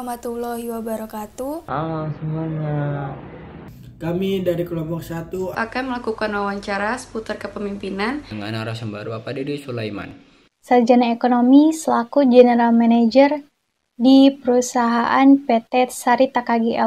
warahmatullahi wabarakatuh. Halo semuanya. Kami dari kelompok 1 akan melakukan wawancara seputar kepemimpinan Dengan narasumber Bapak Dede Sulaiman, sarjana ekonomi selaku General Manager di perusahaan PT Sari Takagi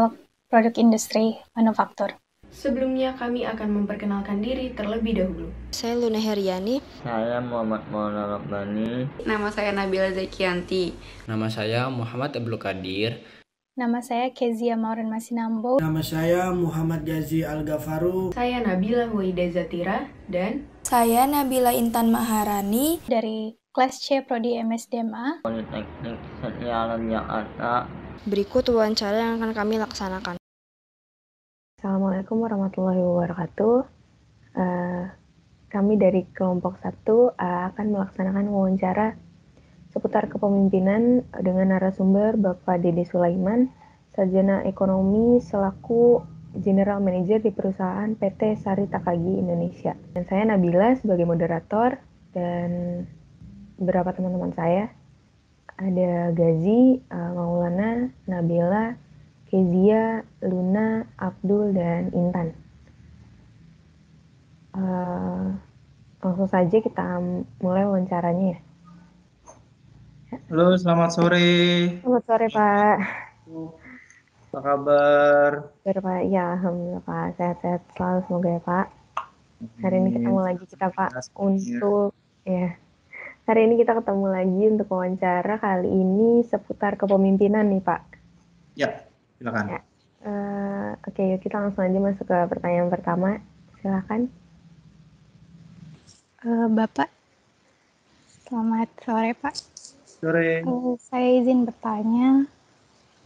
Produk Industri Manufaktur. Sebelumnya kami akan memperkenalkan diri terlebih dahulu. Saya Luna Heriani. saya Muhammad Maulana Rabbani. Nama saya Nabila Zakianti. Nama saya Muhammad Abdul Qadir. Nama saya Kezia Mauren Masinambo. Nama saya Muhammad Gazi Al-Ghafaru. Saya Nabila Wahida Zatira dan saya Nabila Intan Maharani dari kelas C Prodi MSDMA Politeknik Setiawan Jakarta. Berikut wawancara yang akan kami laksanakan. Assalamualaikum warahmatullahi wabarakatuh. Kami dari kelompok 1 akan melaksanakan wawancara seputar kepemimpinan dengan narasumber Bapak Dede Sulaiman, sarjana ekonomi selaku General Manager di perusahaan PT Sari Takagi Indonesia. Dan saya Nabila sebagai moderator dan beberapa teman-teman saya. Ada Gazi, Maulana, Nabila, Kezia, Luna, Abdul, dan Intan. Langsung saja kita mulai wawancaranya ya. Halo, selamat sore. Selamat sore Pak. Apa kabar? Sore Pak. Ya, alhamdulillah Pak. Sehat-sehat selalu semoga ya Pak. Hari ini ketemu lagi kita Pak untuk hari ini kita ketemu lagi untuk wawancara kali ini seputar kepemimpinan nih Pak. Ya, silakan. Ya. Oke, yuk kita langsung aja masuk ke pertanyaan pertama. Silakan. Bapak, selamat sore Pak. Sore. Saya izin bertanya,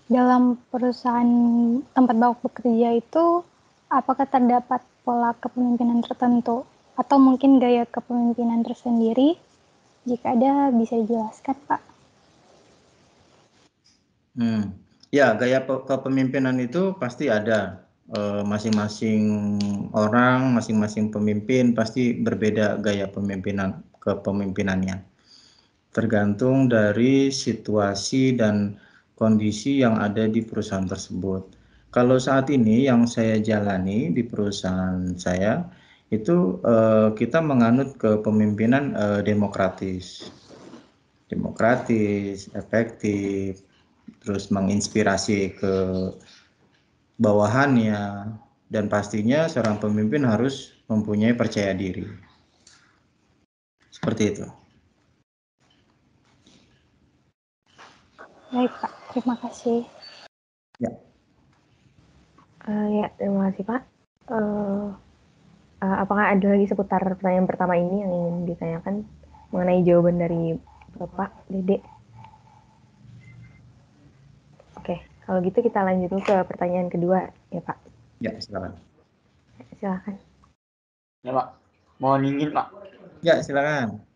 dalam perusahaan tempat Bapak bekerja itu, apakah terdapat pola kepemimpinan tertentu atau mungkin gaya kepemimpinan tersendiri? Jika ada, bisa dijelaskan Pak. Ya, gaya kepemimpinan itu pasti ada. Masing-masing orang, masing-masing pemimpin pasti berbeda gaya kepemimpinannya. Tergantung dari situasi dan kondisi yang ada di perusahaan tersebut. Kalau saat ini yang saya jalani di perusahaan saya, itu kita menganut kepemimpinan demokratis, efektif, terus menginspirasi ke bawahannya, dan pastinya seorang pemimpin harus mempunyai percaya diri. Seperti itu. Baik Pak, terima kasih. Ya. Ya, terima kasih Pak. Apakah ada lagi seputar pertanyaan pertama ini yang ingin ditanyakan mengenai jawaban dari Bapak Dede? Oke, kalau gitu kita lanjut dulu ke pertanyaan kedua ya Pak. Ya, silakan. Silakan. Ya Pak, mohon izin Pak. Ya, silakan.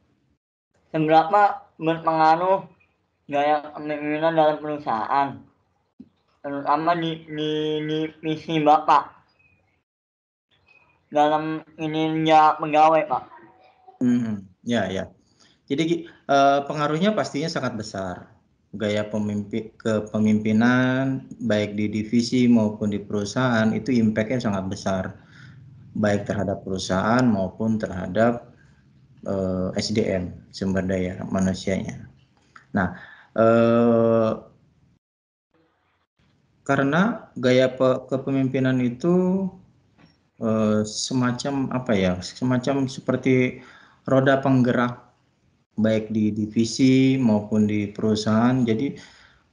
Seberapa berpengaruh gaya kepemimpinan dalam perusahaan, terutama di misi Bapak dalam ininya pegawai Pak? Ya. Jadi pengaruhnya pastinya sangat besar. Gaya kepemimpinan baik di divisi maupun di perusahaan itu impact-nya sangat besar, baik terhadap perusahaan maupun terhadap SDM, sumber daya manusianya. Nah, karena gaya kepemimpinan itu semacam seperti roda penggerak baik di divisi maupun di perusahaan. Jadi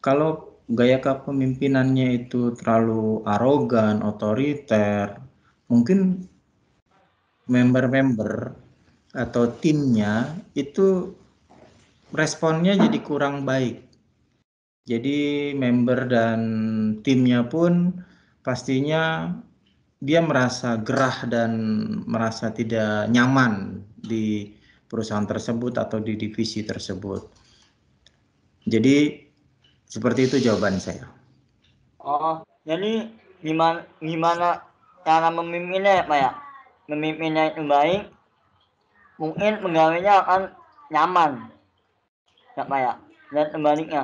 kalau gaya kepemimpinannya itu terlalu arogan, otoriter, mungkin member-member atau timnya itu responnya jadi kurang baik. Jadi member dan timnya pun pastinya dia merasa gerah dan merasa tidak nyaman di perusahaan tersebut atau di divisi tersebut. Jadi seperti itu jawaban saya. Oh, jadi gimana cara memimpinnya ya Pak ya? Memimpinnya itu baik, mungkin pegawainya akan nyaman ya Pak ya, dan sebaliknya.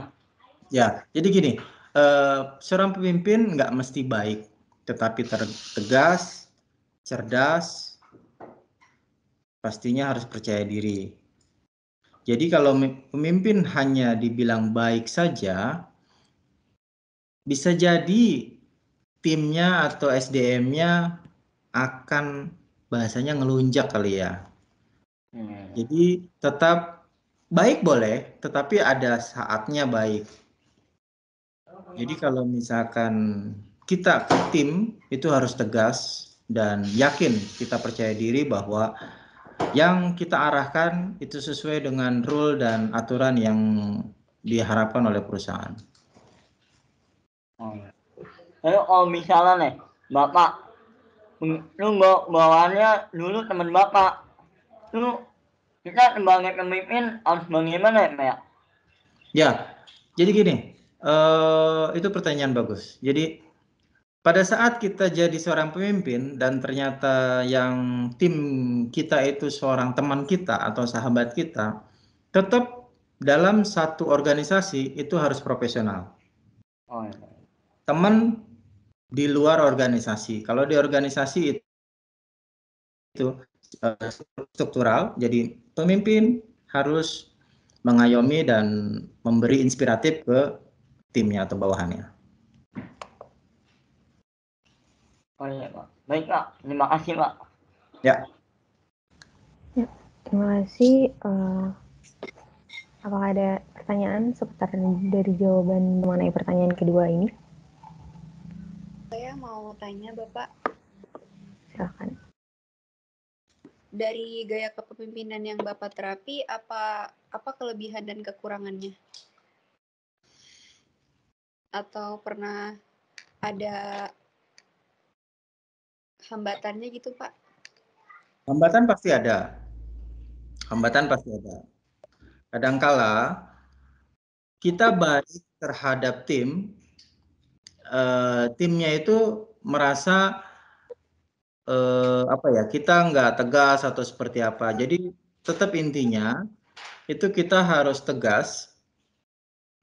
Ya, jadi gini, Seorang pemimpin nggak mesti baik, tetapi tegas, cerdas, pastinya harus percaya diri. Jadi kalau pemimpin hanya dibilang baik saja, bisa jadi timnya atau SDM-nya akan bahasanya ngelunjak kali ya. Jadi tetap baik boleh, tetapi ada saatnya baik. Jadi kalau misalkan kita ke tim itu harus tegas dan yakin, kita percaya diri bahwa yang kita arahkan itu sesuai dengan rule dan aturan yang diharapkan oleh perusahaan. Lalu kalau misalnya nih, Bapak, lu bawaannya dulu teman Bapak, lu kita sebagai pemimpin harus bagaimana ya? Ya, jadi gini, itu pertanyaan bagus. Jadi pada saat kita jadi seorang pemimpin dan ternyata yang tim kita itu seorang teman kita atau sahabat kita, tetap dalam satu organisasi itu harus profesional. Teman di luar organisasi. Kalau di organisasi itu struktural, jadi pemimpin harus mengayomi dan memberi inspiratif ke timnya atau bawahannya. Oh iya Pak. Baik Pak, terima kasih Pak. Ya. Ya, terima kasih. Apakah ada pertanyaan seputar dari jawaban mengenai pertanyaan kedua ini? Saya mau tanya Bapak. Silakan. Dari gaya kepemimpinan yang Bapak terapi, apa kelebihan dan kekurangannya? Atau pernah ada hambatannya gitu Pak? Hambatan pasti ada. Hambatan pasti ada. Kadangkala kita baik terhadap timnya itu merasa kita nggak tegas atau seperti apa. Jadi tetap intinya itu kita harus tegas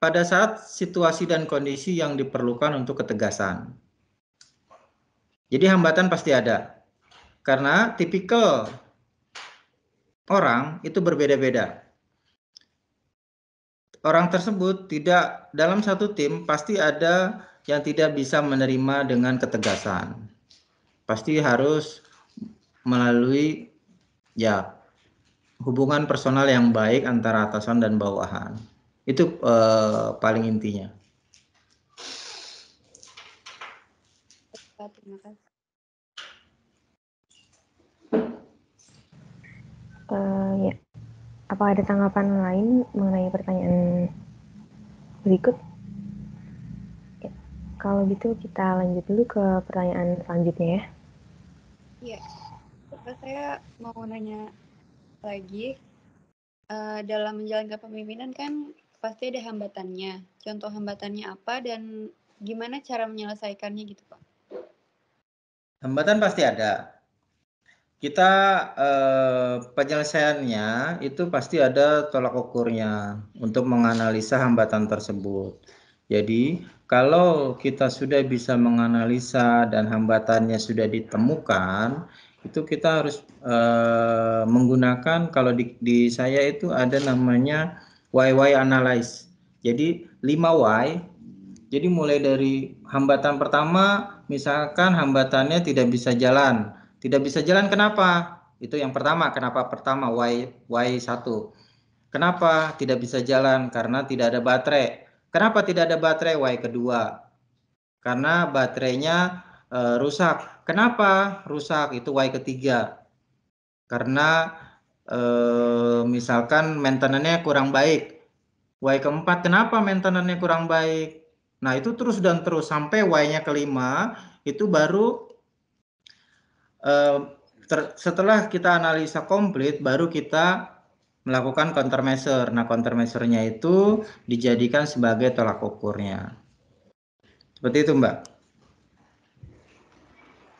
pada saat situasi dan kondisi yang diperlukan untuk ketegasan. Jadi hambatan pasti ada. Karena tipikal orang itu berbeda-beda. Orang tersebut tidak dalam satu tim pasti ada yang tidak bisa menerima dengan ketegasan. Pasti harus melalui hubungan personal yang baik antara atasan dan bawahan. Itu paling intinya. Terima kasih. Ya. Apakah ada tanggapan lain mengenai pertanyaan berikut? Ya. Kalau gitu kita lanjut dulu ke pertanyaan selanjutnya ya. Iya, saya mau nanya lagi. Dalam menjalankan kepemimpinan kan pasti ada hambatannya. Contoh hambatannya apa dan gimana cara menyelesaikannya gitu Pak? Hambatan pasti ada. Kita penyelesaiannya itu pasti ada tolak ukurnya untuk menganalisa hambatan tersebut. Jadi kalau kita sudah bisa menganalisa dan hambatannya sudah ditemukan, itu kita harus menggunakan, kalau di saya itu ada namanya why analyze. Jadi 5 why. Jadi mulai dari hambatan pertama, misalkan hambatannya tidak bisa jalan. Tidak bisa jalan kenapa? Itu yang pertama. Kenapa pertama? Why 1. Kenapa tidak bisa jalan? Karena tidak ada baterai. Kenapa tidak ada baterai? Why kedua. Karena baterainya rusak. Kenapa rusak? Itu why ketiga. Karena misalkan maintenance-nya kurang baik. Why keempat, kenapa maintenance-nya kurang baik? Nah itu terus dan terus sampai why-nya kelima, itu baru setelah kita analisa komplit, baru kita melakukan countermeasure. Nah countermeasure-nya itu dijadikan sebagai tolak ukurnya. Seperti itu Mbak.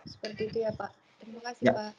Seperti itu ya Pak. Terima kasih Ya. Pak.